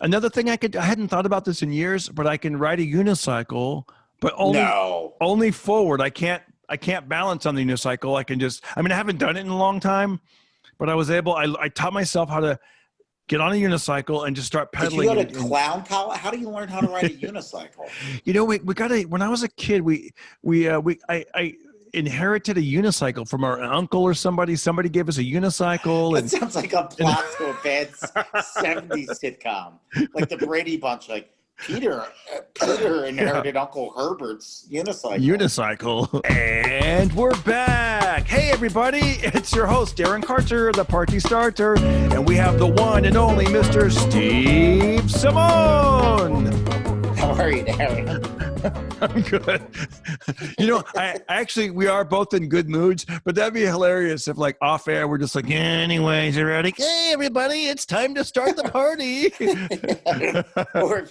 Another thing I hadn't thought about this in years, but I can ride a unicycle, but No. only forward. I can't balance on the unicycle. I haven't done it in a long time, but I taught myself how to get on a unicycle and just start pedaling. Did you go to clown college? How do you learn how to ride a unicycle? We got when I was a kid, I inherited a unicycle from our uncle or somebody. Somebody gave us a unicycle. It sounds like a plot to a bad 70s sitcom. Like the Brady Bunch, like Peter inherited Uncle Herbert's unicycle. And we're back. Hey, everybody. It's your host, Darren Carter, the party starter. And we have the one and only Mr. Steve Simeone. How are you, Darren? I'm good. We are both in good moods, but that'd be hilarious if, like, off air, we're just like, anyways, you're ready? Hey, everybody, it's time to start the party. Or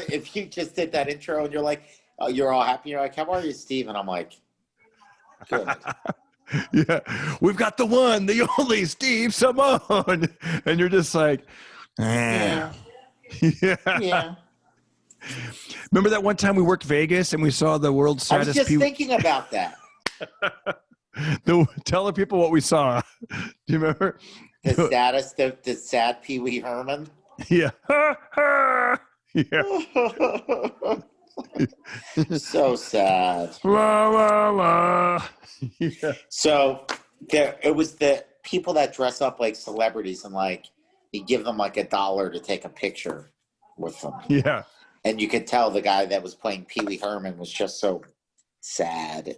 if you just did that intro and you're like, oh, you're all happy. You're like, how are you, Steve? And I'm like, good. Yeah, we've got the one, the only Steve Simeone. And you're just like, yeah. Remember that one time we worked Vegas and we saw the world's saddest? I was just thinking about that. Tell the people what we saw. Do you remember? The sad Pee Wee Herman. Yeah. Yeah. So sad. La, la, la. Yeah. So it was the people that dress up like celebrities and like you give them like $1 to take a picture with them. Yeah. And you could tell the guy that was playing Pee Wee Herman was just so sad.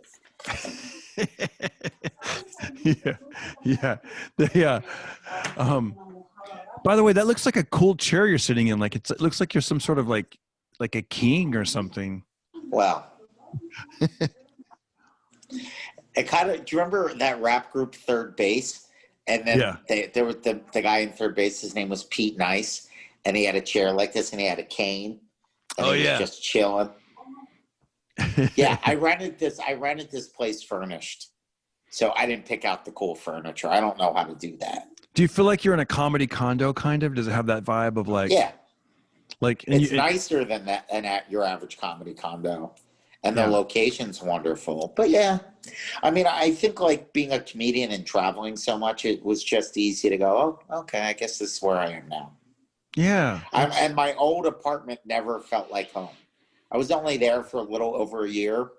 Yeah. By the way, that looks like a cool chair you're sitting in. Like it looks like you're some sort of like a king or something. Well, it kind of. Do you remember that rap group Third Base? And then there was the guy in third base. His name was Pete Nice, and he had a chair like this, and he had a cane. And he was just chilling. Yeah, I rented this place furnished. So I didn't pick out the cool furniture. I don't know how to do that. Do you feel like you're in a comedy condo kind of? Does it have that vibe of like like it's nicer than that than at your average comedy condo. And the location's wonderful. But yeah. I mean, I think like being a comedian and traveling so much, it was just easy to go, oh, okay, I guess this is where I am now. Yeah. And my old apartment never felt like home. I was only there for a little over a year,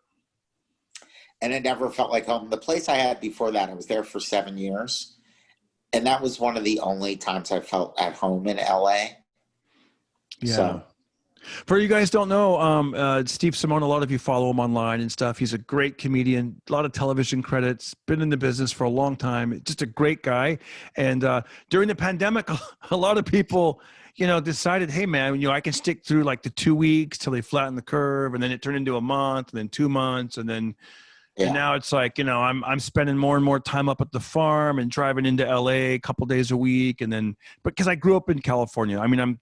and it never felt like home. The place I had before that, I was there for 7 years, and that was one of the only times I felt at home in LA. Yeah. So. For you guys don't know, Steve Simeone, a lot of you follow him online and stuff. He's a great comedian, a lot of television credits, been in the business for a long time, just a great guy. And during the pandemic, a lot of people, decided, hey man, I can stick through like the 2 weeks till they flatten the curve, and then it turned into a month, and then 2 months, and then and now it's like, I'm spending more and more time up at the farm and driving into LA a couple days a week, and then because I grew up in California, I mean I'm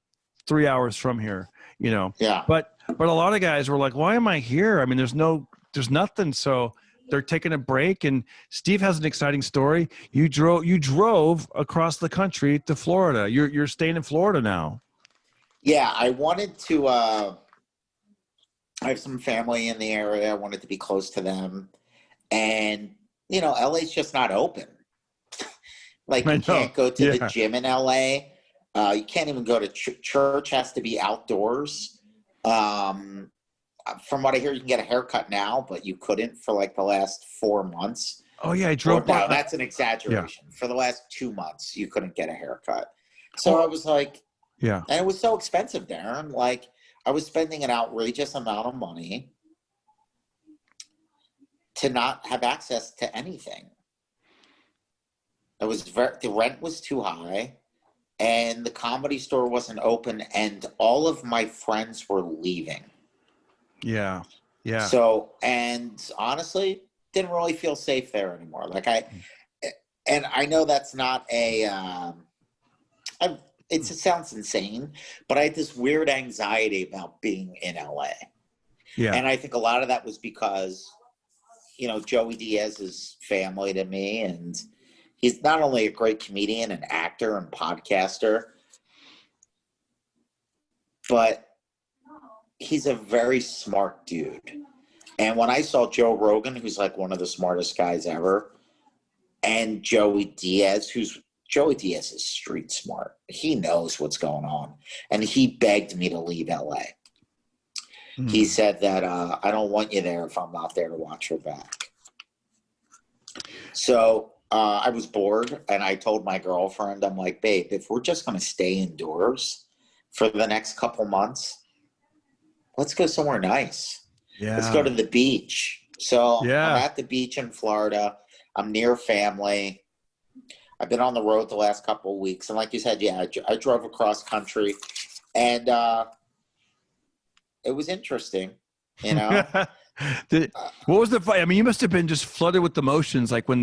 3 hours from here, But a lot of guys were like, why am I here? I mean, there's nothing. So they're taking a break, and Steve has an exciting story. You drove across the country to Florida. You're staying in Florida now. Yeah, I wanted to. I have some family in the area. I wanted to be close to them, and LA's just not open. Like you can't go to the gym in LA. You can't even go to church. Has to be outdoors. From what I hear, you can get a haircut now, but you couldn't for like the last 4 months. Oh yeah, I drove by. No, that's an exaggeration. Yeah. For the last 2 months, you couldn't get a haircut. So I was like, and it was so expensive, Darren. Like I was spending an outrageous amount of money to not have access to anything. The rent was too high, and the Comedy Store wasn't open, and all of my friends were leaving. Yeah. So, and honestly, didn't really feel safe there anymore. Like I know that's not it sounds insane, but I had this weird anxiety about being in LA. Yeah. And I think a lot of that was because, Joey Diaz is family to me, and he's not only a great comedian and actor and podcaster, but he's a very smart dude. And when I saw Joe Rogan, who's like one of the smartest guys ever, and Joey Diaz is street smart. He knows what's going on. And he begged me to leave LA. He said that I don't want you there if I'm not there to watch your back. So I was bored, and I told my girlfriend, I'm like, babe, if we're just going to stay indoors for the next couple months, let's go somewhere nice. Yeah. Let's go to the beach. So I'm Yeah. at the beach in Florida. I'm near family. I've been on the road the last couple of weeks. And like you said, yeah, I drove across country. And it was interesting, you know? What was the fight? I mean, you must have been just flooded with emotions, like when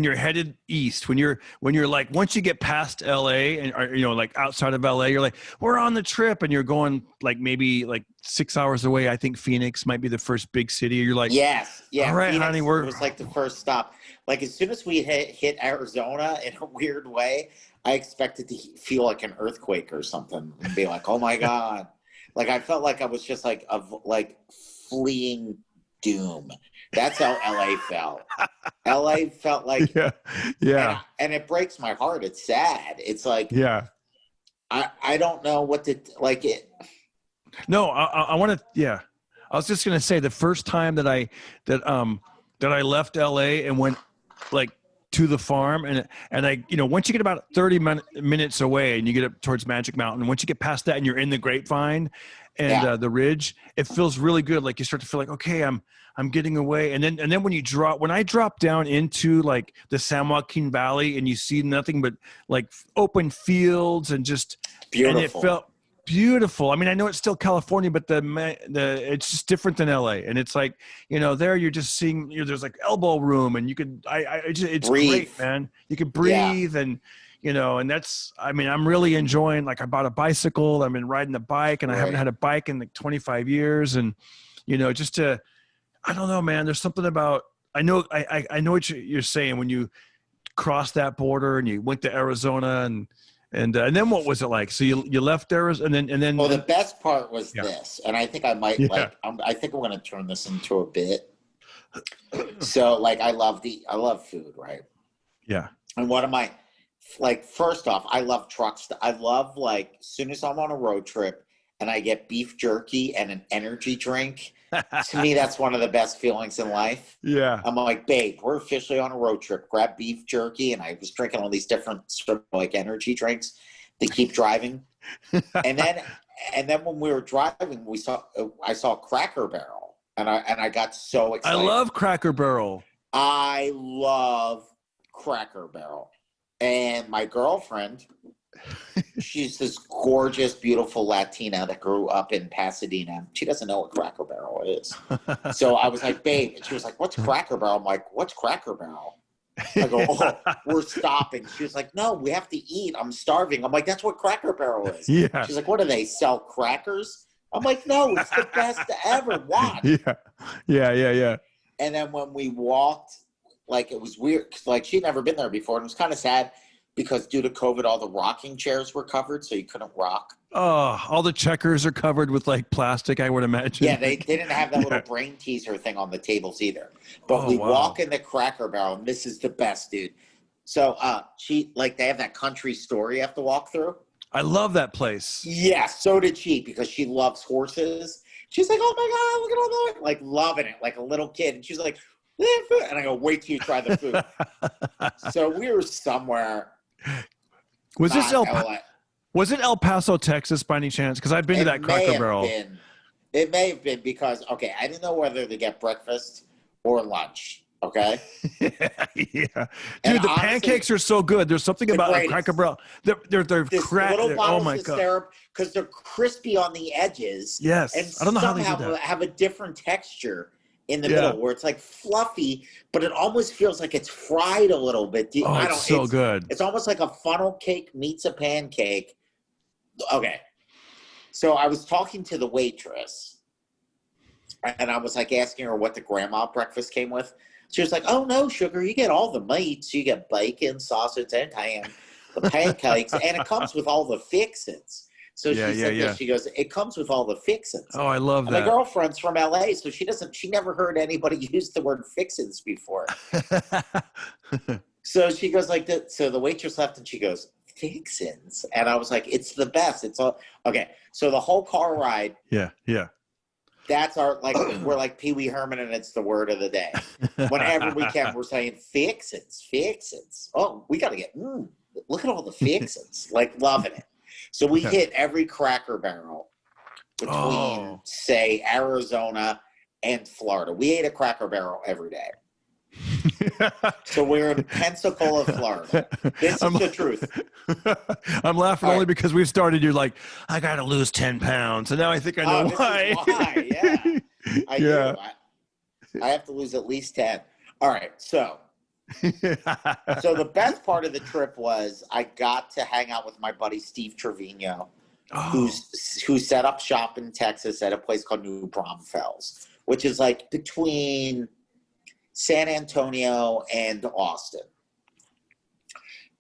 you're headed east, when you're like, once you get past LA and, or, you know, like outside of LA, you're like, we're on the trip, and you're going like maybe like 6 hours away. I think Phoenix might be the first big city. You're like, yes, yeah. All right, Phoenix, honey, it was like the first stop. Like as soon as we hit Arizona in a weird way, I expected to feel like an earthquake or something and be like, oh my God. Like I felt like I was just like fleeing doom. That's how LA felt. LA felt like, yeah. And it breaks my heart. It's sad. It's like, Yeah. I don't know what to like it. No, I want to. Yeah, I was just gonna say the first time that I left LA and went like to the farm, and I, you know, once you get about 30 minutes away and you get up towards Magic Mountain, once you get past that and you're in the Grapevine and the Ridge, it feels really good. Like you start to feel like, okay, I'm getting away. And then when I drop down into like the San Joaquin Valley and you see nothing but like open fields and just beautiful. And it felt beautiful. I mean, I know it's still California, but it's just different than LA. And it's like, you know, there you're just seeing, you know, there's like elbow room, and you could, it's breathe. Great, man. You could breathe, and you know, and that's, I mean, I'm really enjoying. Like, I bought a bicycle. I've been riding the bike, and I haven't had a bike in like 25 years, and you know, just to, I don't know, man. There's something about, I know what you're saying when you crossed that border and you went to Arizona and then what was it like? So you left Arizona and then. Well, the best part was this, and I think I might I think we're going to turn this into a bit. So like, I love food, right? Yeah. And what am I like? First off, I love trucks. I love, like, as soon as I'm on a road trip and I get beef jerky and an energy drink. To me, that's one of the best feelings in life. Yeah. I'm like, babe, we're officially on a road trip. Grab beef jerky. And I was drinking all these different sort of like energy drinks to keep driving. and then when we were driving, I saw Cracker Barrel, and I got so excited. I love Cracker Barrel. I love Cracker Barrel. And my girlfriend, she's this gorgeous, beautiful Latina that grew up in Pasadena. She doesn't know what Cracker Barrel is. So I was like, babe. And she was like, what's Cracker Barrel? I'm like, what's Cracker Barrel? I go, oh, we're stopping. She was like, no, we have to eat. I'm starving. I'm like, that's what Cracker Barrel is. Yeah. She's like, what do they sell, crackers? I'm like, no, it's the best ever. What? Yeah. And then when we walked, like, it was weird. Like, she'd never been there before. And it was kind of sad because due to COVID, all the rocking chairs were covered, so you couldn't rock. Oh, all the checkers are covered with like plastic, I would imagine. Yeah, they didn't have that little brain teaser thing on the tables either. But we walk in the Cracker Barrel, and this is the best, dude. So they have that country store you have to walk through. I love that place. Yeah, so did she, because she loves horses. She's like, oh my God, look at all that. Like, loving it, like a little kid. And she's like, and I go, wait till you try the food. So we were somewhere. Was it El Paso, Texas, by any chance? Because I've been to that Cracker Barrel. It may have been because, okay, I didn't know whether to get breakfast or lunch. Okay. Yeah. Dude, and the pancakes are so good. There's something about a Cracker Barrel. They're oh my God. Because they're crispy on the edges. Yes. And I don't know how they do that. Have a different texture in the middle, where it's like fluffy, but it almost feels like it's fried a little bit. It's so good. It's almost like a funnel cake meets a pancake. Okay. So I was talking to the waitress, and I was like asking her what the grandma breakfast came with. She was like, oh no, sugar, you get all the meats. You get bacon, sausage, and ham, the pancakes, and it comes with all the fixins. So she said this, she goes, it comes with all the fixins. Oh, I love that. My girlfriend's from LA, so she never heard anybody use the word fixins before. So she goes like that. So the waitress left and she goes, fixins. And I was like, it's the best. It's all okay. So the whole car ride. Yeah. That's our, like, we're like Pee Wee Herman, and it's the word of the day. Whenever we can, we're saying fixins. Oh, we got to get, look at all the fixins. Like, loving it. So we hit every Cracker Barrel between, say, Arizona and Florida. We ate a Cracker Barrel every day. So we're in Pensacola, Florida. This is the truth. I'm laughing only because we've started. You're like, I got to lose 10 pounds. And now I think I know why. Yeah. I do. I have to lose at least 10. All right. So the best part of the trip was I got to hang out with my buddy Steve Simeone, who set up shop in Texas at a place called New Braunfels, which is like between San Antonio and Austin.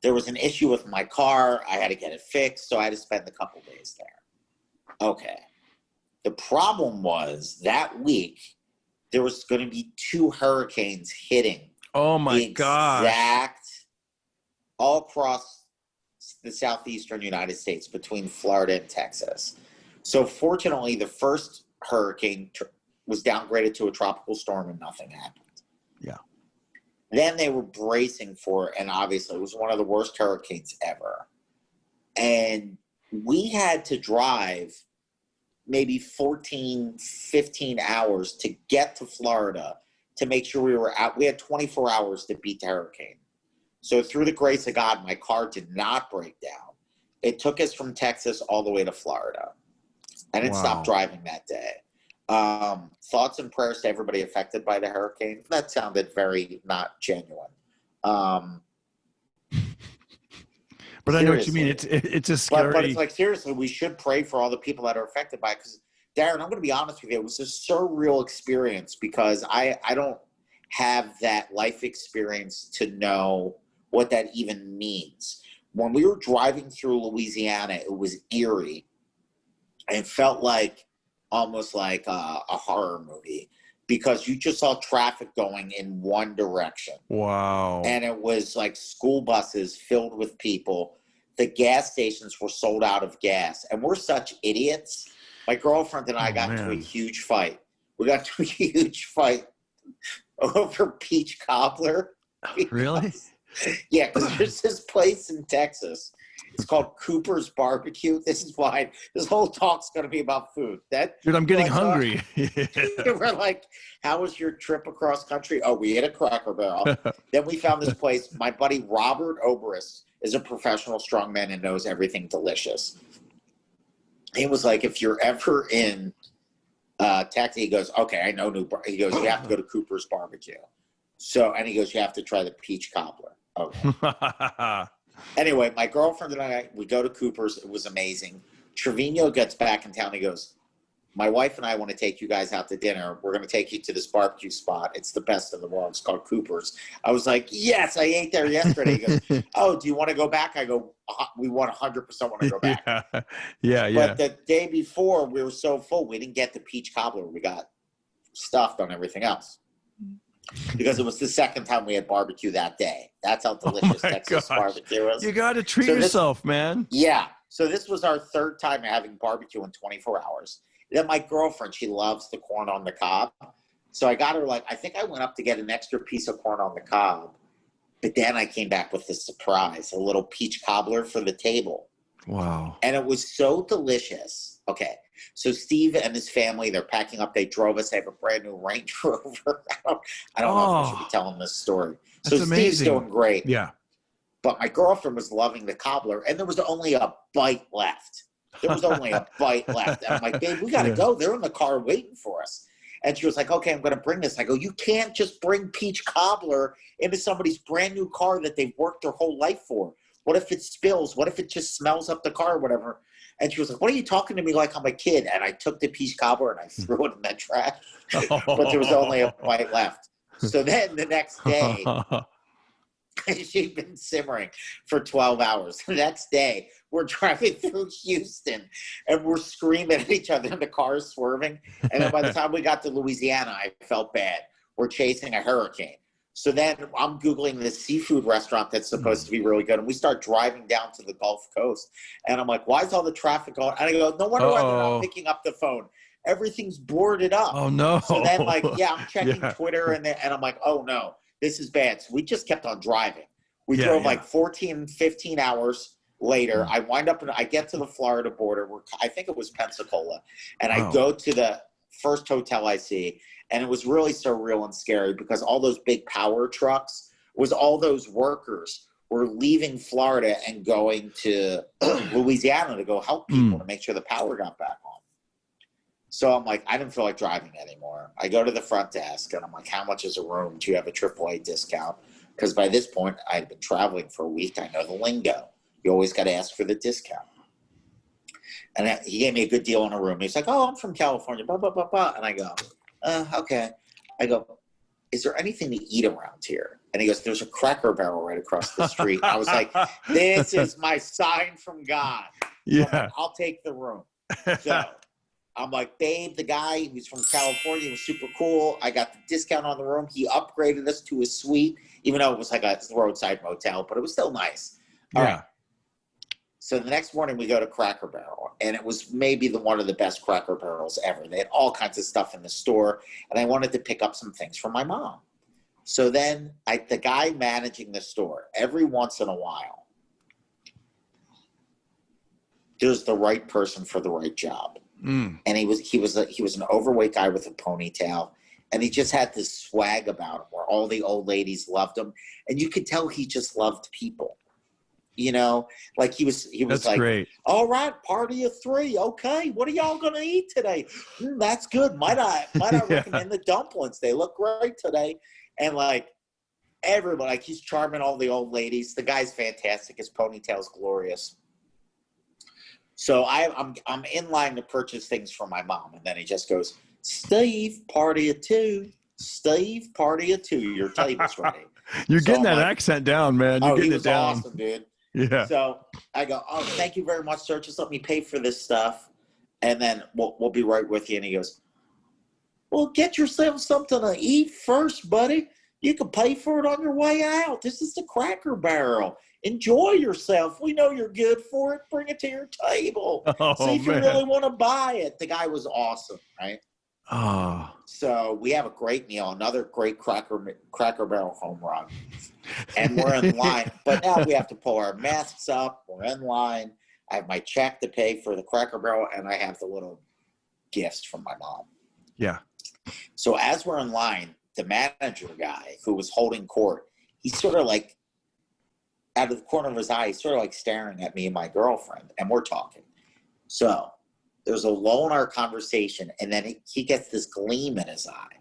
There was an issue with my car. I had to get it fixed, so I had to spend a couple days there. Okay. The problem was that week there was going to be 2 hurricanes hitting. Oh my gosh. All across the southeastern United States between Florida and Texas. So fortunately, the first hurricane was downgraded to a tropical storm and nothing happened. Yeah. Then they were bracing for it, and obviously it was one of the worst hurricanes ever. And we had to drive maybe 14, 15 hours to get to Florida to make sure we were out. We had 24 hours to beat the hurricane. So through the grace of God, my car did not break down. It took us from Texas all the way to Florida. I didn't stop driving that day. Thoughts and prayers to everybody affected by the hurricane. That sounded very not genuine. But I know what you mean. It's a scary. But it's like, seriously, we should pray for all the people that are affected by it. Because, Darren, I'm going to be honest with you. It was a surreal experience because I don't have that life experience to know what that even means. When we were driving through Louisiana, it was eerie. It felt like almost like a horror movie because you just saw traffic going in one direction. Wow. And it was like school buses filled with people. The gas stations were sold out of gas. And we're such idiots. My girlfriend and I got into a huge fight. We got into a huge fight over peach cobbler. Really? Yeah, because there's this place in Texas. It's called Cooper's Barbecue. This is why this whole talk's going to be about food. Dude, I'm getting hungry. We're like, how was your trip across country? Oh, we ate a Cracker Barrel. Then we found this place. My buddy Robert Oberist is a professional strongman and knows everything delicious. He was like, if you're ever in Texas, he goes, okay, I know he goes, you have to go to Cooper's Barbecue. So, and he goes, you have to try the peach cobbler. Okay. Anyway, my girlfriend and I, we go to Cooper's. It was amazing. Trevino gets back in town. He goes, my wife and I want to take you guys out to dinner. We're going to take you to this barbecue spot. It's the best in the world. It's called Cooper's. I was like, yes, I ate there yesterday. He goes, oh, do you want to go back? I go, we 100% want to go back. Yeah. But the day before, we were so full, we didn't get the peach cobbler. We got stuffed on everything else. Because it was the second time we had barbecue that day. That's how delicious Texas barbecue is. You got to treat yourself, man. Yeah. So this was our third time having barbecue in 24 hours. Then my girlfriend, she loves the corn on the cob. So I got her I think I went up to get an extra piece of corn on the cob. But then I came back with a surprise, a little peach cobbler for the table. Wow. And it was so delicious. Okay. So Steve and his family, they're packing up. They drove us. They have a brand new Range Rover. I don't know if I should be telling this story. So Steve's doing great. Yeah. But my girlfriend was loving the cobbler, and there was only a bite left. And I'm like, babe, we got to go. They're in the car waiting for us. And she was like, okay, I'm going to bring this. I go, you can't just bring peach cobbler into somebody's brand new car that they've worked their whole life for. What if it spills? What if it just smells up the car or whatever? And she was like, what are you talking to me like I'm a kid? And I took the peach cobbler and I threw it in the trash. But there was only a bite left. So then the next day, She'd been simmering for 12 hours. The next day, we're driving through Houston and we're screaming at each other and the car is swerving. And then by the time we got to Louisiana, I felt bad. We're chasing a hurricane. So then I'm Googling this seafood restaurant that's supposed to be really good. And we start driving down to the Gulf Coast. And I'm like, why is all the traffic going? And I go, no wonder why they're not picking up the phone. Everything's boarded up. Oh, no. So then, like, I'm checking Twitter and I'm like, oh, no, this is bad. So we just kept on driving. We drove like 14, 15 hours later. I wind up I get to the Florida border. I think it was Pensacola. And I go to the first hotel I see. And it was really surreal and scary because all those big power trucks was all those workers were leaving Florida and going to Louisiana to go help people to make sure the power got back on. So I'm like, I didn't feel like driving anymore. I go to the front desk and I'm like, how much is a room? Do you have a AAA discount? Because by this point, I had been traveling for a week. I know the lingo. You always got to ask for the discount. And he gave me a good deal on a room. He's like, oh, I'm from California, blah, blah, blah, blah. And I go, okay. I go, is there anything to eat around here? And he goes, there's a Cracker Barrel right across the street. I was like, this is my sign from God. So I'm like, I'll take the room. So I'm like, babe, the guy who's from California was super cool. I got the discount on the room. He upgraded us to a suite, even though it was like a roadside motel, but it was still nice. All right. So the next morning we go to Cracker Barrel, and it was maybe one of the best Cracker Barrels ever. They had all kinds of stuff in the store, and I wanted to pick up some things for my mom. So then the guy managing the store, every once in a while, there's the right person for the right job. And he was an overweight guy with a ponytail, and he just had this swag about him where all the old ladies loved him, and you could tell he just loved people. You know, like he was That's like, great. All right, party of three. Okay, what are y'all gonna eat today? That's good. Might I recommend the dumplings? They look great today. And like everybody, like he's charming all the old ladies. The guy's fantastic. His ponytail's glorious. So I'm in line to purchase things for my mom, and then he just goes, Steve, party of two. Steve, party of two. Your table's ready. You're getting that accent down, man. You're getting it down. Awesome, dude. Yeah. So I go, oh, thank you very much, sir. Just let me pay for this stuff, and then we'll be right with you. And he goes, well, get yourself something to eat first, buddy. You can pay for it on your way out. This is the Cracker Barrel. Enjoy yourself. We know you're good for it. Bring it to your table. See if you really want to buy it. The guy was awesome, right? Oh. So we have a great meal, another great Cracker Barrel home run. And we're in line. But now we have to pull our masks up. We're in line. I have my check to pay for the Cracker Barrel, and I have the little gifts from my mom. Yeah. So as we're in line, the manager guy who was holding court, he's sort of like, out of the corner of his eye, he's sort of like staring at me and my girlfriend, and we're talking. So there's a lull in our conversation, and then he gets this gleam in his eye.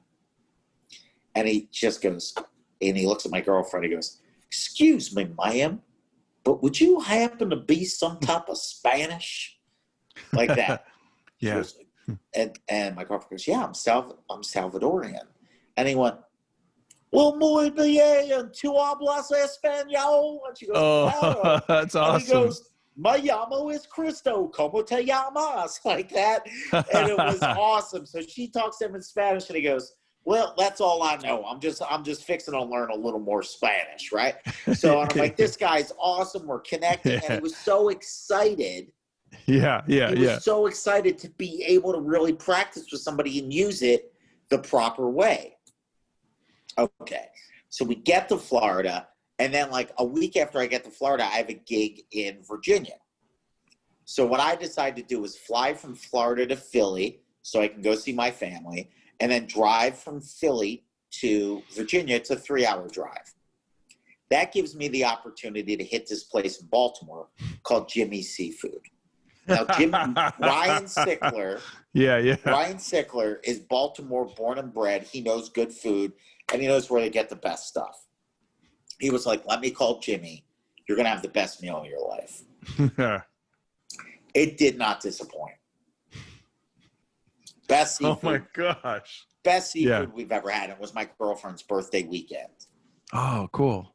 And he just goes, and he looks at my girlfriend, he goes, excuse me, ma'am, but would you happen to be some type of Spanish? Like that. Yeah. Goes, and my girlfriend goes, yeah, I'm Salvadorian. And he went, well, muy bien, tú hablas español? And she goes, claro. That's awesome. And he goes, my llamo is Cristo, ¿cómo te llamas? Like that. And it was awesome. So she talks to him in Spanish, and he goes, well, that's all I know. I'm just fixing to learn a little more Spanish, right? So I'm like, this guy's awesome. We're connecting. And he was so excited. Yeah. He was so excited to be able to really practice with somebody and use it the proper way. Okay. So we get to Florida, and then like a week after I get to Florida, I have a gig in Virginia. So what I decided to do was fly from Florida to Philly so I can go see my family, and then drive from Philly to Virginia. It's a 3-hour drive. That gives me the opportunity to hit this place in Baltimore called Jimmy's Seafood. Now, Ryan Sickler. Yeah. Ryan Sickler is Baltimore born and bred. He knows good food, and he knows where to get the best stuff. He was like, let me call Jimmy. You're going to have the best meal of your life. It did not disappoint. Best seafood. Oh, my gosh. Best seafood we've ever had. It was my girlfriend's birthday weekend. Oh, cool.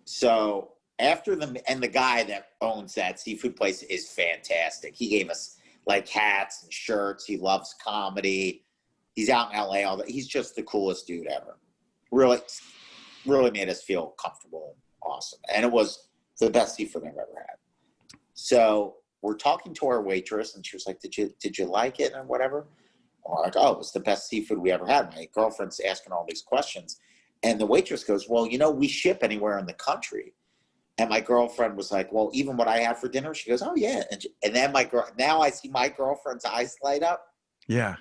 So after the guy that owns that seafood place is fantastic. He gave us like hats and shirts. He loves comedy. He's out in LA all that. He's just the coolest dude ever. Really, really made us feel comfortable and awesome. And it was the best seafood I've ever had. So we're talking to our waitress, and she was like, did you like it and whatever? And we're like, oh, it was the best seafood we ever had. My girlfriend's asking all these questions. And the waitress goes, well, we ship anywhere in the country. And my girlfriend was like, well, even what I had for dinner? She goes, oh, yeah. And then now I see my girlfriend's eyes light up. Yeah.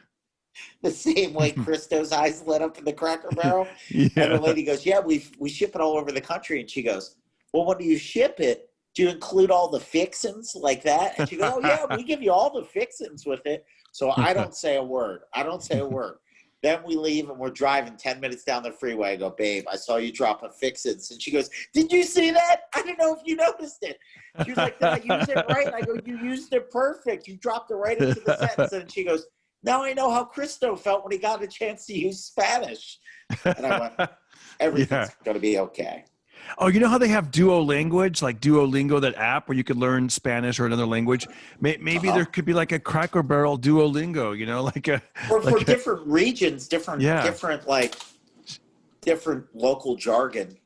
The same way Christo's eyes lit up in the Cracker Barrel. Yeah. And the lady goes, yeah, we ship it all over the country. And she goes, well, when you ship it, do you include all the fixins like that? And she goes, oh, yeah, we give you all the fixins with it. So I don't say a word. Then we leave and we're driving 10 minutes down the freeway. I go, babe, I saw you drop a fixins. And she goes, did you see that? I didn't know if you noticed it. She was like, did I use it right? And I go, you used it perfect. You dropped it right into the sentence. And she goes, now I know how Christo felt when he got a chance to use Spanish. And I went, everything's going to be okay. Oh, you know how they have Duolingo, like Duolingo, that app where you could learn Spanish or another language? Maybe there could be like a Cracker Barrel Duolingo, for different regions, different local jargon.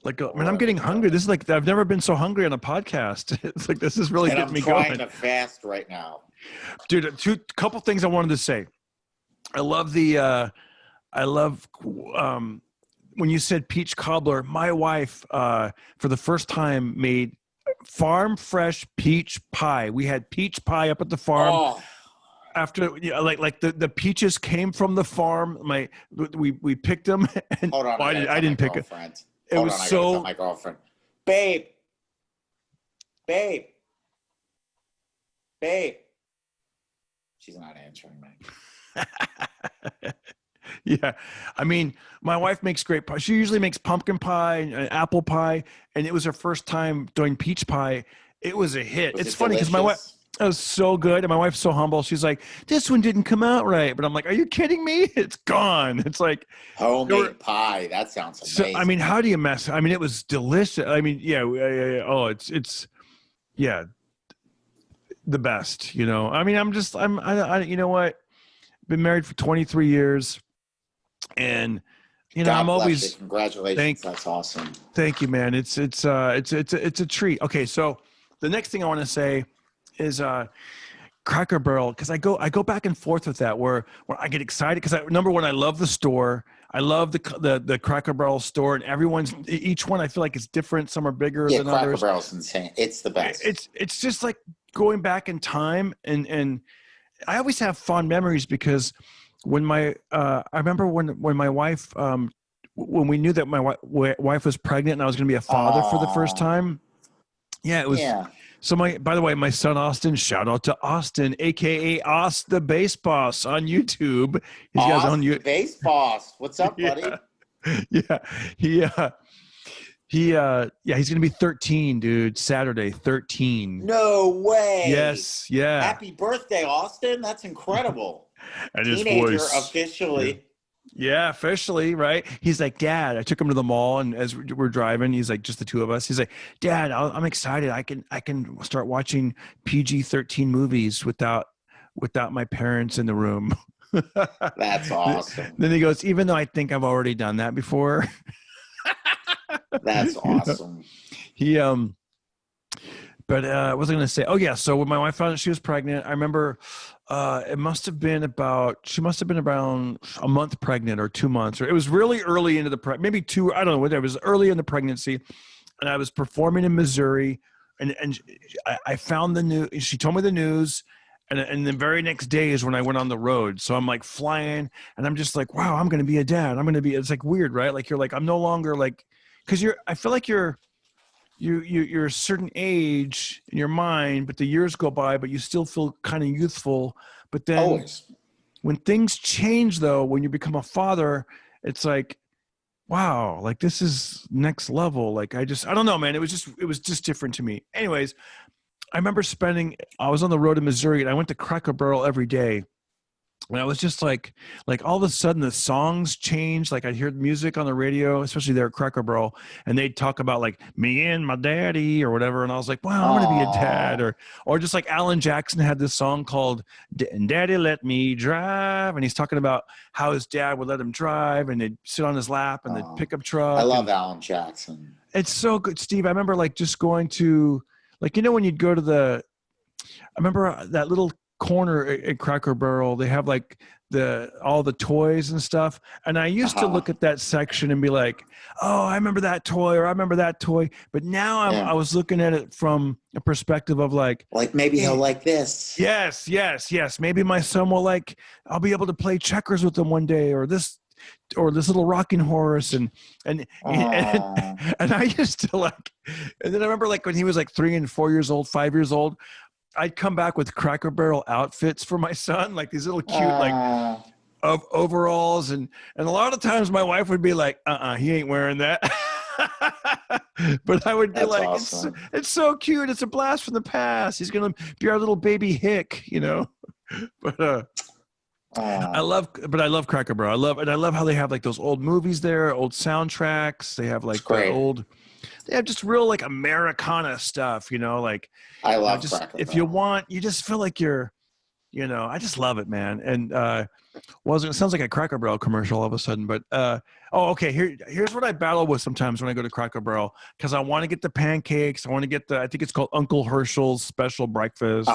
I'm getting hungry. This is like, I've never been so hungry on a podcast. It's like, this is really getting me going. I'm trying to fast right now. Dude, couple things I wanted to say. I love when you said peach cobbler, my wife, for the first time, made farm fresh peach pie. We had peach pie up at the farm. Oh. After, like the peaches came from the farm. We picked them. And hold on, I didn't pick it. It hold was on, so. I gotta tell my girlfriend, babe. She's not answering me. Yeah. I mean, my wife makes great pie. She usually makes pumpkin pie and apple pie. And it was her first time doing peach pie. It was a hit. It's funny because my wife, it was so good. And my wife's so humble. She's like, this one didn't come out right. But I'm like, are you kidding me? It's gone. It's like homemade pie. That sounds amazing. So, I mean, how do you mess? I mean, it was delicious. I mean, yeah. Oh, it's the best, I mean, I you know what? Been married for 23 years. And God I'm always congratulations. That's awesome. Thank you, man. It's a treat. Okay, so the next thing I want to say is Cracker Barrel, because I go back and forth with that where I get excited because number one, I love the store. I love the Cracker Barrel store, and each one I feel like it's different. Some are bigger than others. Cracker Barrel's insane. It's the best. It's just like going back in time, and I always have fond memories because when I remember when my wife, when we knew that my wife was pregnant and I was going to be a father for the first time. Yeah, it was. Yeah. So by the way, my son, Austin, shout out to Austin, AKA Oz, the bass boss on YouTube. He's got his own the bass boss. What's up, buddy? Yeah. He's going to be 13, dude. Saturday, 13. No way. Yes. Yeah. Happy birthday, Austin. That's incredible. And teenager his voice, officially. Yeah, officially, right? He's like, Dad, I took him to the mall, and as we're driving, he's like, just the two of us. He's like, Dad, I'm excited. I can start watching PG-13 movies without my parents in the room. That's awesome. Then he goes, even though I think I've already done that before. That's awesome. But what was I going to say? Oh yeah. So when my wife found out she was pregnant, I remember she must have been around a month pregnant or 2 months, or it was really early into maybe two, I don't know, whatever. It was early in the pregnancy, and I was performing in Missouri, and I found the news. She told me the news, and the very next day is when I went on the road. So I'm like flying, and I'm just like, wow, I'm going to be a dad. It's like weird, right? Like you're like, I'm no longer like, because I feel like you're a certain age in your mind, but the years go by, but you still feel kind of youthful. But then always, when things change though, when you become a father, it's like, wow, like this is next level. Like I don't know, man. It was just different to me. Anyways, I remember I was on the road in Missouri, and I went to Cracker Barrel every day. And I was just like all of a sudden the songs changed. Like I'd hear music on the radio, especially there at Cracker Barrel, and they'd talk about like me and my daddy or whatever. And I was like, wow, I'm going to be a dad. Or just like Alan Jackson had this song called Daddy Let Me Drive. And he's talking about how his dad would let him drive and they'd sit on his lap and they'd pick up truck. I love Alan Jackson. It's so good, Steve. I remember like just going to like, when you'd go to I remember that little corner at Cracker Barrel, they have like all the toys and stuff. And I used to look at that section and be like, oh, I remember that toy, or I remember that toy. But now I was looking at it from a perspective of like maybe he'll like this. Yes. Maybe my son will I'll be able to play checkers with him one day, or this little rocking horse. And I used to and then I remember when he was 3 and 4 years old, 5 years old, I'd come back with Cracker Barrel outfits for my son, like these little cute, of overalls. And a lot of times my wife would be like, he ain't wearing that. But I would be awesome. It's so cute. It's a blast from the past. He's going to be our little baby hick, but, I love Cracker Barrel. I love how they have those old movies there, old soundtracks. They have they have just real Americana stuff, I love just Cracker if Barrel. you want, you just feel like you're, I just love it, man. And it sounds like a Cracker Barrel commercial all of a sudden, but okay. Here's what I battle with sometimes when I go to Cracker Barrel, because I want to get the pancakes. I want to get I think it's called Uncle Herschel's special breakfast.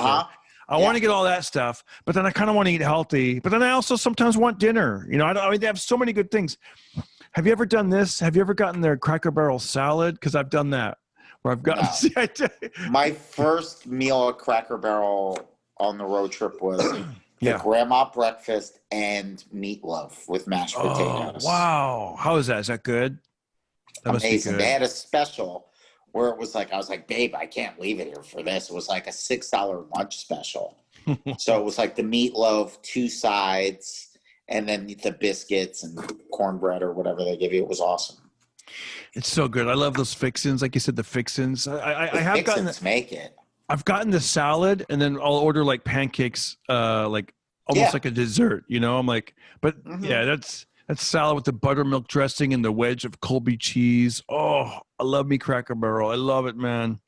I want to get all that stuff, but then I kind of want to eat healthy. But then I also sometimes want dinner. They have so many good things. Have you ever done this? Have you ever gotten their Cracker Barrel salad? Because I've done that. Where I've gotten my first meal at Cracker Barrel on the road trip was the grandma breakfast and meatloaf with mashed potatoes. Wow. How is that? Is that good? That Amazing. Must be good. They had a special where it was I was like, babe, I can't leave it here for this. It was a $6 lunch special. So it was the meatloaf, 2 sides, and then the biscuits and cornbread or whatever they give you. It was awesome. It's so good. I love those fixins. Like you said, the fixins. I have gotten make it. I've gotten the salad, and then I'll order pancakes, almost like a dessert. I'm that's salad with the buttermilk dressing and the wedge of Colby cheese. Oh, I love me Cracker Barrel. I love it, man.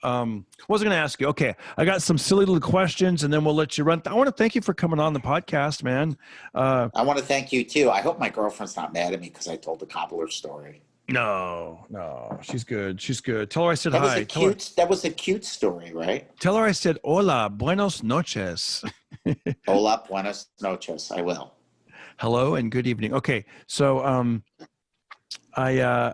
What was I going to ask you? Okay, I got some silly little questions, and then we'll let you run. I want to thank you for coming on the podcast, man. I want to thank you too. I hope my girlfriend's not mad at me because I told the cobbler story. No, she's good. She's good. Tell her I said hi. That was a cute story, right? Tell her I said hola, buenos noches. Hola, buenos noches. I will. Hello and good evening. Okay, so I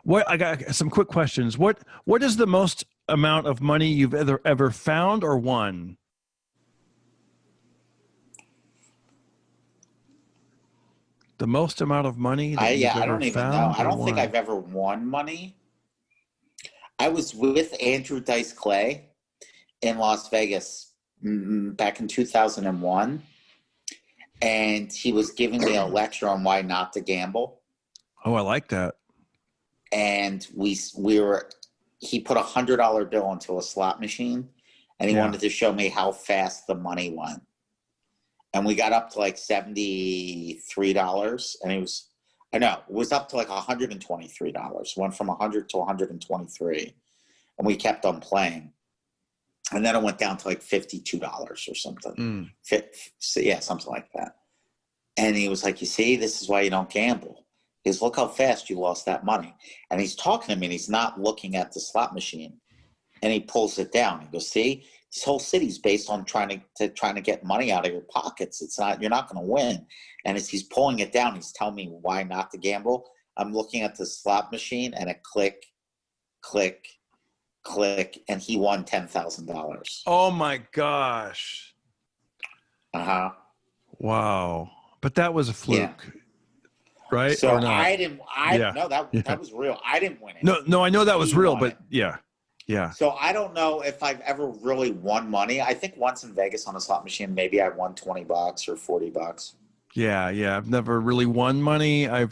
got some quick questions. What is the most amount of money you've ever found or won? The most amount of money that you've ever I don't even know. I don't think I've ever won money. I was with Andrew Dice Clay in Las Vegas back in 2001, and he was giving me a lecture on why not to gamble. Oh, I like that. And he put $100 bill into a slot machine, and he wanted to show me how fast the money went. And we got up to $73, and it was up to $123. Went from 100 to 123, and we kept on playing. And then it went down to $52 or something. Something like that. And he was like, you see, this is why you don't gamble. He goes, look how fast you lost that money. And he's talking to me, and he's not looking at the slot machine. And he pulls it down. He goes, see, this whole city's based on trying to get money out of your pockets. You're not going to win. And as he's pulling it down, he's telling me why not to gamble. I'm looking at the slot machine, and it click, click, click, and he won $10,000. Oh my gosh. Wow. But that was a fluke. Right? So that was real. I didn't win it. No, I know that was real, but yeah. So I don't know if I've ever really won money. I think once in Vegas on a slot machine, maybe I won $20 or $40. Yeah, yeah. I've never really won money. I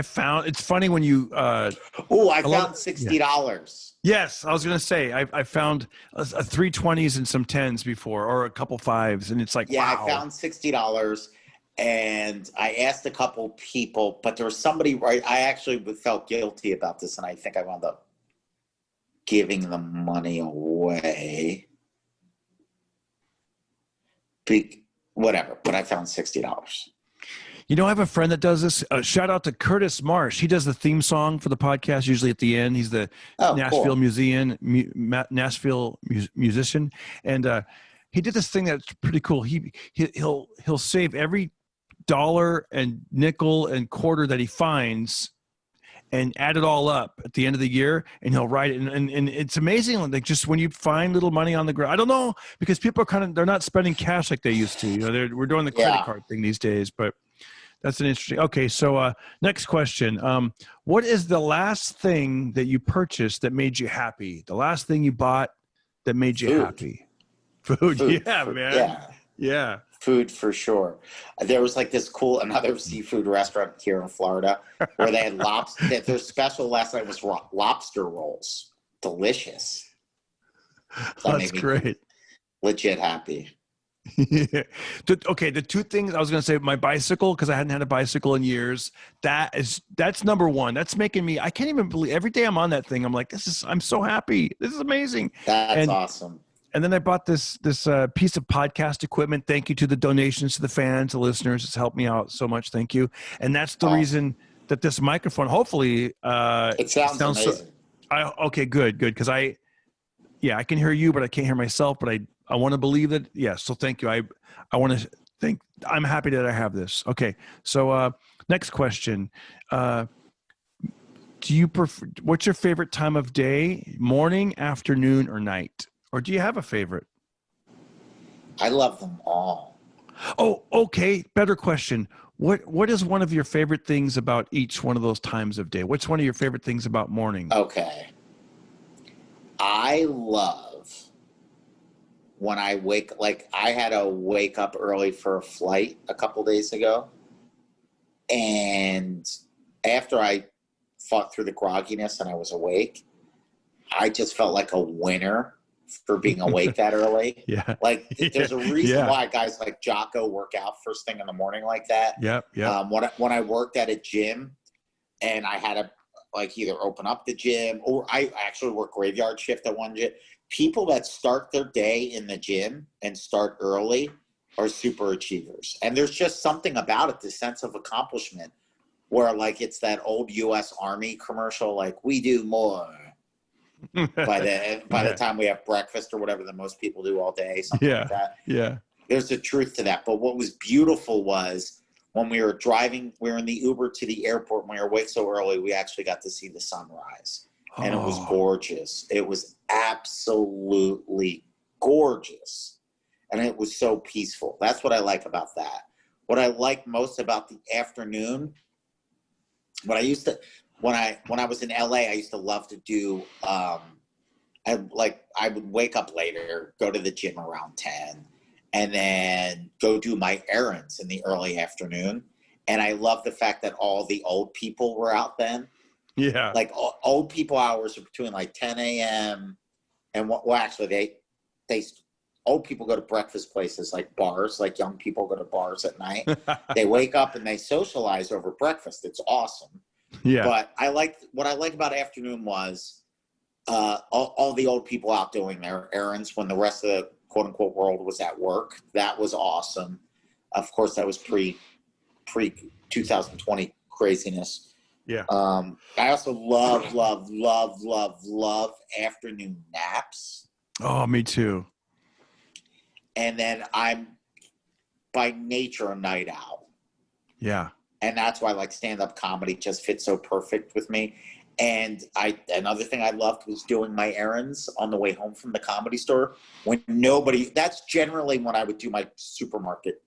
found it's funny when you Oh, I found $60. Yes, I was gonna say I found a 320s and some tens before, or a couple fives, and it's like, Yeah, I wow. found $60, and I asked a couple people, but there was somebody right. I actually felt guilty about this, and I think I wound up giving the money away. Whatever, but I found $60. You know, I have a friend that does this. Shout out to Curtis Marsh. He does the theme song for the podcast usually at the end. He's the Nashville cool. Nashville musician, and he did this thing that's pretty cool. He'll save every dollar and nickel and quarter that he finds and add it all up at the end of the year, and he'll write it. And it's amazing, like just when you find little money on the ground. I don't know, because people are they're not spending cash like they used to. You know, we're doing the credit card thing these days, but that's an interesting. Okay, so next question. What is the last thing that you purchased that made you happy? The last thing you bought that made you happy? Food. Yeah, man. Yeah. Food for sure. There was like this cool another seafood restaurant here in Florida where they had lobster. Their special last night was lobster rolls. Delicious. That's great. Legit happy. Yeah. Okay, the two things I was going to say, my bicycle, because I hadn't had a bicycle in years. That's number one. That's making me. I can't even believe every day I'm on that thing. I'm like, I'm so happy. This is amazing. That's awesome. And then I bought this piece of podcast equipment. Thank you to the donations to the fans, the listeners. It's helped me out so much. Thank you. And that's the reason that this microphone, hopefully, it sounds amazing. Okay, good. Because I can hear you, but I can't hear myself. But I want to believe that. Yeah. So thank you. I want to think. I'm happy that I have this. Okay. So next question. Do you prefer? What's your favorite time of day? Morning, afternoon, or night? Or do you have a favorite? I love them all. Oh, okay. Better question. What is one of your favorite things about each one of those times of day? What's one of your favorite things about morning? Okay. I love when I I had to wake up early for a flight a couple days ago. And after I fought through the grogginess and I was awake, I just felt like a winner for being awake that early. Yeah. Like there's a reason why guys like Jocko work out first thing in the morning like that. Yeah. Yeah. When I worked at a gym and I had to either open up the gym, or I actually work graveyard shift at one gym. People that start their day in the gym and start early are super achievers. And there's just something about it, the sense of accomplishment, where it's that old US Army commercial, we do more. by the time we have breakfast or whatever that most people do all day, something like that. Yeah. There's a truth to that. But what was beautiful was when we were driving, we were in the Uber to the airport, and we were awake so early, we actually got to see the sunrise. And it was gorgeous. It was absolutely gorgeous. And it was so peaceful. That's what I like about that. What I like most about the afternoon, when I was in LA, I used to love to do, I would wake up later, go to the gym around 10, and then go do my errands in the early afternoon. And I love the fact that all the old people were out then. Yeah. Old people hours are between 10 a.m. and old people go to breakfast places like bars, young people go to bars at night. They wake up and they socialize over breakfast. It's awesome. Yeah. But what I like about afternoon was all the old people out doing their errands when the rest of the quote unquote world was at work. That was awesome. Of course, that was pre 2020 craziness. Yeah. I also love afternoon naps. Oh, me too. And then I'm by nature a night owl. Yeah. And that's why stand-up comedy just fits so perfect with me. And another thing I loved was doing my errands on the way home from the Comedy Store that's generally when I would do my supermarket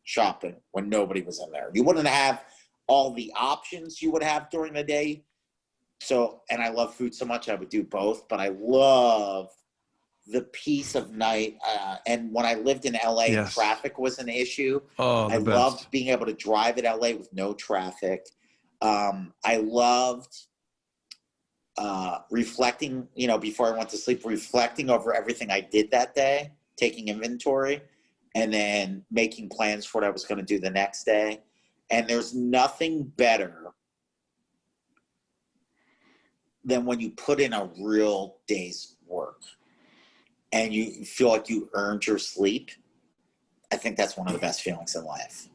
shopping, when nobody was in there. You wouldn't have all the options you would have during the day. So, and I love food so much, I would do both, but I love the peace of night. And when I lived in LA, Yes. traffic was an issue. Oh, I the loved best. being able to drive in LA with no traffic. I loved reflecting, you know, before I went to sleep, reflecting over everything I did that day, taking inventory, and then making plans for what I was going to do the next day. And there's nothing better than when you put in a real day's work and you feel like you earned your sleep. I think that's one of the best feelings in life.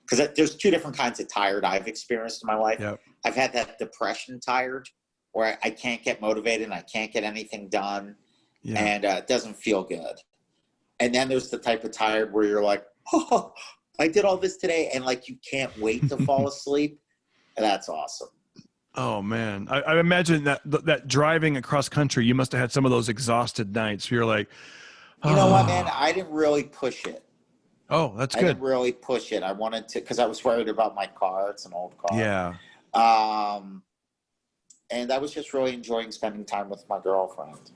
Because there's two different kinds of tired I've experienced in my life. Yep. I've had that depression tired where I can't get motivated and I can't get anything done. Yeah. And it doesn't feel good. And then there's the type of tired where you're like, oh, I did all this today. And like, you can't wait to fall asleep. And that's awesome. Oh man, I imagine that driving across country, you must have had some of those exhausted nights where you're like, oh. You know what, man? I didn't really push it. Oh, that's I good. didn't really push it. I wanted to, because I was worried about my car. It's an old car. Yeah. And I was just really enjoying spending time with my girlfriend.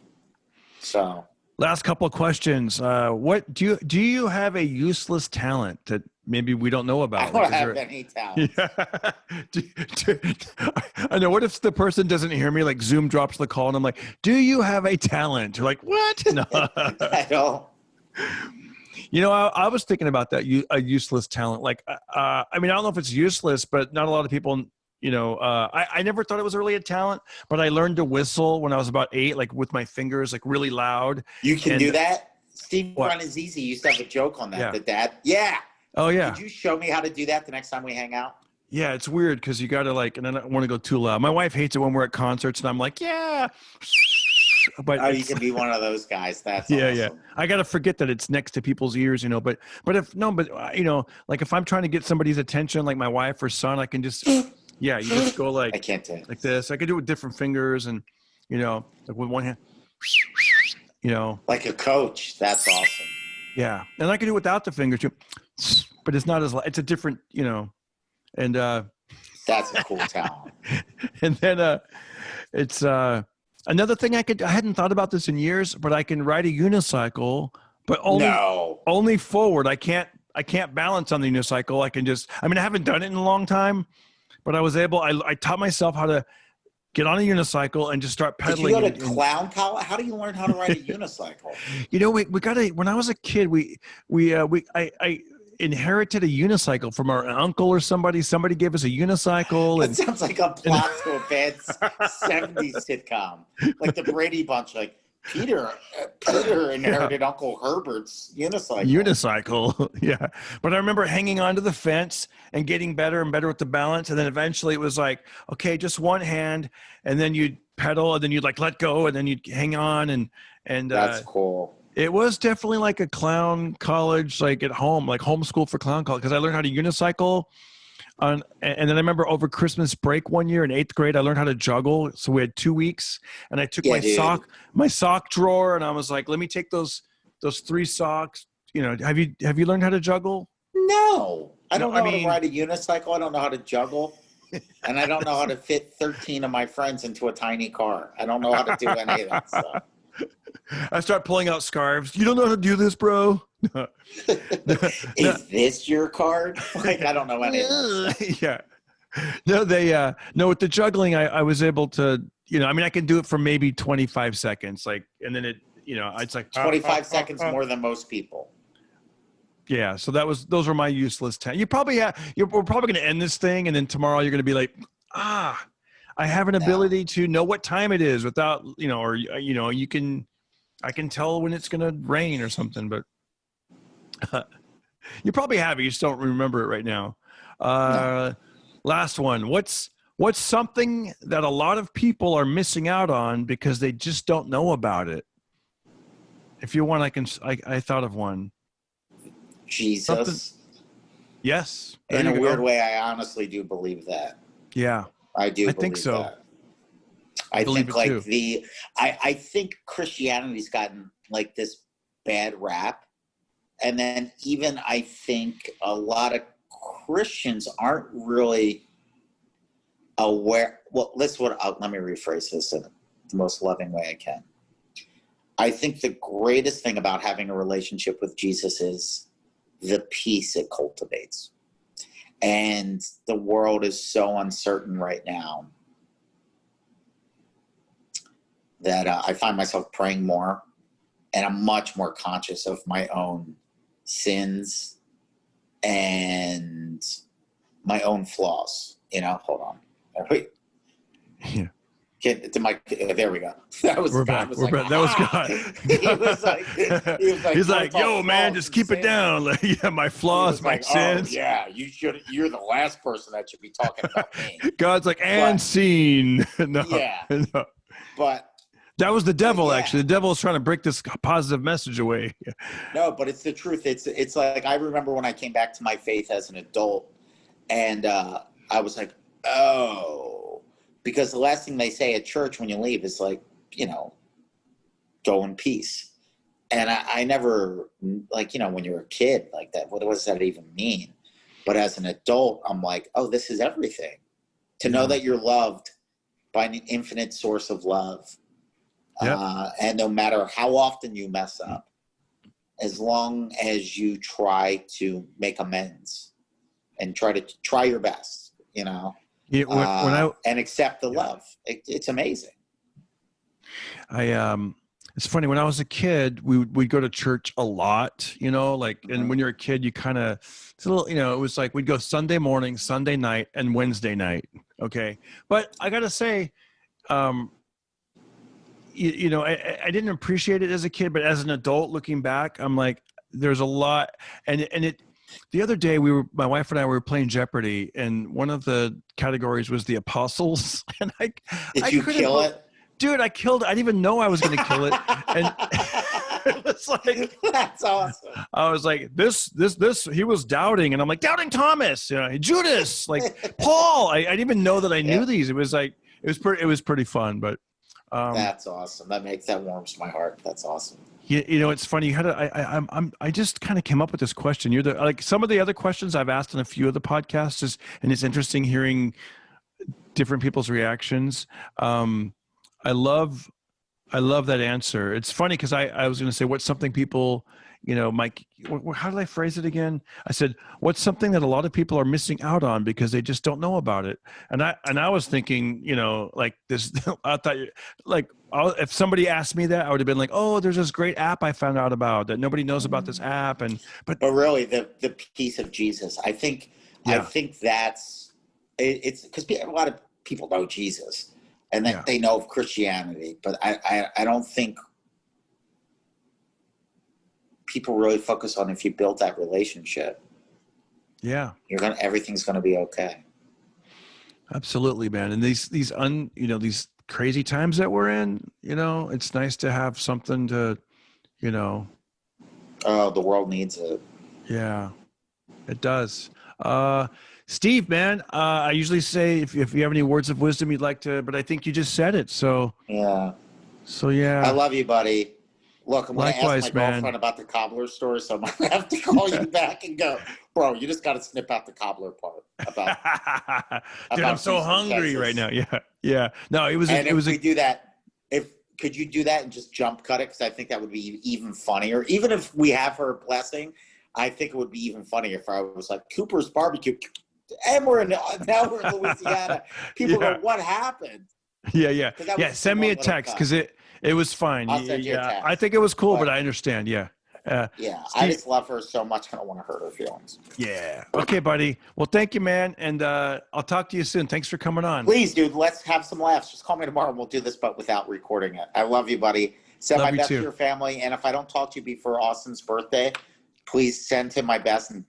So. Last couple of questions. What do you have a useless talent that maybe we don't know about? I don't have any talent. Yeah. I know. What if the person doesn't hear me? Like Zoom drops the call, and I'm like, "Do you have a talent?" You're like, "What?" No. I don't. You know, I was thinking about that. A useless talent. Like, I mean, I don't know if it's useless, but not a lot of people. You know, I never thought it was really a talent, but I learned to whistle when I was about 8, like with my fingers, like really loud. You can do that? Steve Simeone used to have a joke on that. Yeah. The dad. Yeah. Oh, yeah. Could you show me how to do that the next time we hang out? Yeah, it's weird because you got to like, and I don't want to go too loud. My wife hates it when we're at concerts and I'm like, yeah. But you can be one of those guys. That's yeah, awesome. yeah. I got to forget that it's next to people's ears, you know, but you know, like if I'm trying to get somebody's attention, like my wife or son, I can just, yeah, you just go like, I can't do it. Like this. I could do it with different fingers and, you know, like with one hand, you know. Like a coach. That's awesome. Yeah. And I can do it without the fingers too, but it's not as, it's a different, you know, and, that's a cool talent. And then, it's, another thing I hadn't thought about this in years, but I can ride a unicycle, but only forward. I can't balance on the unicycle. I can just, I mean, I haven't done it in a long time, but I was able, I taught myself how to get on a unicycle and just start pedaling. Did you go to clown college? How do you learn how to ride a unicycle? You know, we got when I was a kid, I inherited a unicycle from our uncle or somebody. Somebody gave us a unicycle. It sounds like a plot to a bad 70s sitcom. Like the Brady Bunch, like Peter inherited Uncle Herbert's unicycle. Yeah. But I remember hanging onto the fence and getting better and better with the balance. And then eventually it was like, okay, just one hand. And then you'd pedal and then you'd like let go and then you'd hang on. And that's cool. It was definitely like a clown college, like at home, like homeschool for clown college. Cause I learned how to unicycle. And then I remember over Christmas break one year in 8th grade, I learned how to juggle. So we had 2 weeks and I took my sock drawer and I was like, let me take those 3 socks. You know, have you learned how to juggle? No, I don't know how to ride a unicycle. I don't know how to juggle. And I don't know how to fit 13 of my friends into a tiny car. I don't know how to do any of that stuff. I start pulling out scarves. You don't know how to do this, bro? Is this your card? Like, I don't know any of that. Yeah. No, with the juggling, I was able to, you know, I mean, I can do it for maybe 25 seconds. Like, and then it, you know, it's like 25 seconds more than most people. Yeah. So those were my useless 10. We're probably going to end this thing. And then tomorrow you're going to be like, I have an ability to know what time it is without, you know, or, you know, I can tell when it's going to rain or something, but you probably have it. You just don't remember it right now. Last one. What's something that a lot of people are missing out on because they just don't know about it? If you want, I thought of one. Jesus. Something. Yes. In a weird way, I honestly do believe that. Yeah. I do. I think so. That. I think like I think Christianity's gotten like this bad rap. And then even I think a lot of Christians aren't really aware. Well, let me rephrase this in the most loving way I can. I think the greatest thing about having a relationship with Jesus is the peace it cultivates. And the world is so uncertain right now that I find myself praying more, and I'm much more conscious of my own sins and my own flaws. Hold on. Wait. Yeah. There we go. That was We're God. back. We're back. That was God. He's like, yo, man, just keep it down. Like, yeah, my flaws, my sins. Oh, yeah, you're the last person that should be talking about me. God's like, and scene. No, yeah. No. But that was the devil, actually. The devil is trying to break this positive message away. No, but it's the truth. It's like, I remember when I came back to my faith as an adult, and I was like, oh. Because the last thing they say at church when you leave is like, go in peace. And I never, like, when you're a kid, like that, what does that even mean? But as an adult, I'm like, oh, this is everything. To know that you're loved by an infinite source of love. And no matter how often you mess up, as long as you try to make amends and try your best, and accept the love. It's amazing. It's funny, when I was a kid, we'd go to church a lot, and when you're a kid, you kind of, it's a little, it was like, we'd go Sunday morning, Sunday night, and Wednesday night. Okay. But I got to say, I didn't appreciate it as a kid, but as an adult looking back, I'm like, there's a lot. The other day my wife and I were playing Jeopardy, and one of the categories was the apostles. And Did you kill it? Dude, I killed it. I didn't even know I was going to kill it. And it was like, that's awesome. I was like, this, he was doubting. And I'm like, doubting Thomas, Judas, like Paul. I didn't even know that I knew these. It was like, it was pretty fun, but. That's awesome. That warms my heart. That's awesome. It's funny. I just kind of came up with this question. You're like some of the other questions I've asked in a few of the podcasts, and it's interesting hearing different people's reactions. I love that answer. It's funny because I was going to say, what's something people, Mike, how did I phrase it again? I said, what's something that a lot of people are missing out on because they just don't know about it? And I was thinking, like this, I thought, like, if somebody asked me that, I would have been like, oh, there's this great app I found out about that nobody knows about this app. But really the peace of Jesus, I think that's, it's because a lot of people know Jesus and then they know of Christianity, but I don't think people really focus on if you build that relationship. Yeah. Everything's going to be okay. Absolutely, man. And these crazy times that we're in, it's nice to have something to, Oh, the world needs it. Yeah, it does. Steve, man, I usually say if you have any words of wisdom you'd like to, but I think you just said it. So yeah. I love you, buddy. Look, I'm going to ask my girlfriend about the cobbler story, so I'm going to have to call you back and go, bro, you just got to snip out the cobbler part. Dude, I'm so hungry right now. Yeah. No, could you do that and just jump cut it? Because I think that would be even funnier. Even if we have her blessing, I think it would be even funnier if I was like, Cooper's Barbecue, and now we're in Louisiana. People go, what happened? Yeah. Send me a text because it was fine. I'll send you a text. I think it was cool, but I understand. Yeah. Steve, I just love her so much. I don't want to hurt her feelings. Yeah. Okay, buddy. Well, thank you, man. And I'll talk to you soon. Thanks for coming on. Please, dude, let's have some laughs. Just call me tomorrow and we'll do this, but without recording it. I love you, buddy. Send my best to your family. And if I don't talk to you before Austin's birthday, please send him my best and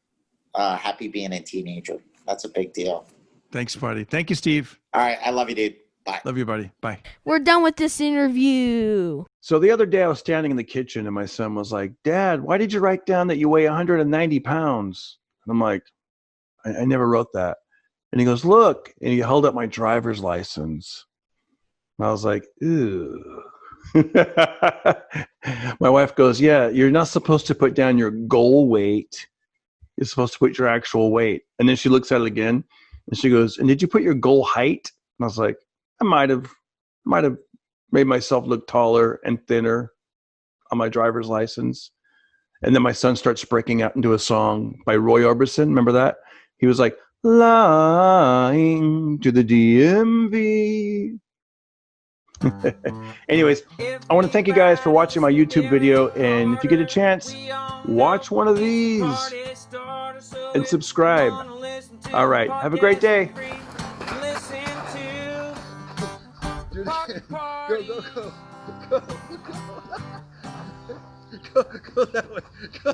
happy being a teenager. That's a big deal. Thanks, buddy. Thank you, Steve. All right. I love you, dude. Bye. Love you, buddy. Bye. We're done with this interview. So the other day I was standing in the kitchen and my son was like, Dad, why did you write down that you weigh 190 pounds? And I'm like, I never wrote that. And he goes, look. And he held up my driver's license. And I was like, ew. My wife goes, yeah, you're not supposed to put down your goal weight. You're supposed to put your actual weight. And then she looks at it again and she goes, and did you put your goal height? And I was like, I might have made myself look taller and thinner. on my driver's license. And then my son starts breaking out into a song by Roy Orbison. Remember that? He was like, lying to the DMV. Anyways, I want to thank you guys for watching my YouTube video. And if you get a chance, watch one of these and subscribe. All right. Have a great day. Go that way. Go.